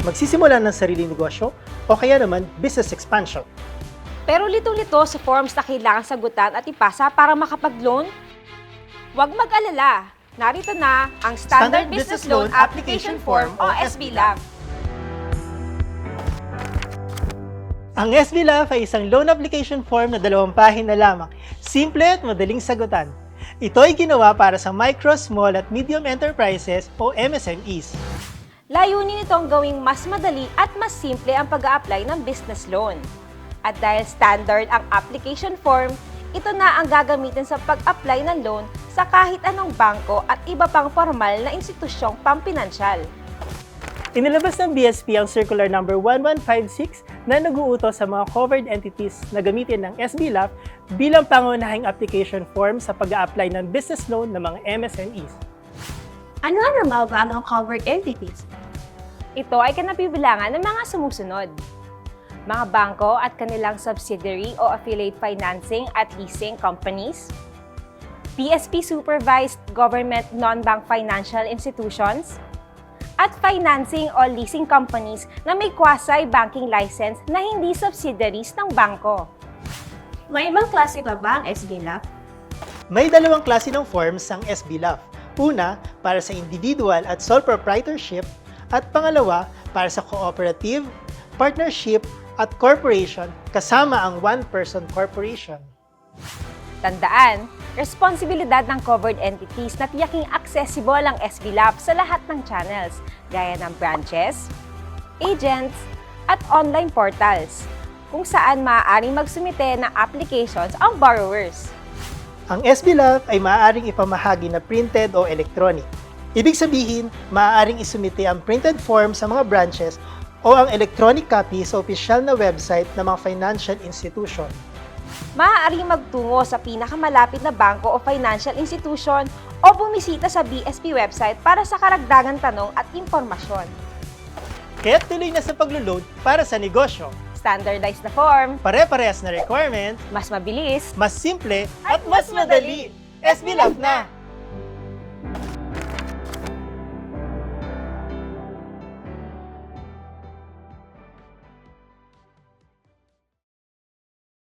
magsisimula ng sariling negosyo o kaya naman business expansion. Pero litong-lito sa forms na kailangan sagutan at ipasa para makapag-loan? Huwag mag-alala! Narito na ang Standard Business Loan Application Form o SBLAF. Ang SBLAF ay isang loan application form na 2 pahina lamang, simple at madaling sagutan. Ito ay ginawa para sa micro, small at medium enterprises o MSMEs. Layunin nitong gawing mas madali at mas simple ang pag-a-apply ng business loan. At dahil standard ang application form, ito na ang gagamitin sa pag-apply ng loan sa kahit anong bangko at iba pang formal na institusyong pampinansyal. Inilabas ng BSP ang Circular No. 1156 na nag-uutos sa mga covered entities na gamitin ng SBLAF bilang pangunahing application form sa pag-a-apply ng business loan ng mga MSMEs. Ano ba ang mga covered entities? Ito ay kanabibilangan ng mga sumusunod. Mga bangko at kanilang subsidiary o affiliate financing at leasing companies, BSP-supervised government non-bank financial institutions, at financing o leasing companies na may quasi-banking license na hindi subsidiaries ng bangko. May ibang klase pa ba ang SBLAF? May 2 klase ng forms ang SBLAF. Una, para sa individual at sole proprietorship, at pangalawa, para sa cooperative, partnership, at corporation kasama ang one-person corporation. Tandaan, responsibilidad ng covered entities na tiyaking accessible ang SBLAF sa lahat ng channels, gaya ng branches, agents, at online portals, kung saan maaaring magsumite ng applications ang borrowers. Ang SBLAF ay maaaring ipamahagi na printed o electronic. Ibig sabihin, maaaring isumite ang printed form sa mga branches o ang electronic copy sa opisyal na website ng mga financial institution. Maaaring magtungo sa pinakamalapit na bangko o financial institution o bumisita sa BSP website para sa karagdagang tanong at impormasyon. Kaya tuloy na sa paglo-load para sa negosyo. Standardized na form, Pare-parehas na requirement, mas mabilis, mas simple at mas madali. SBLAF na!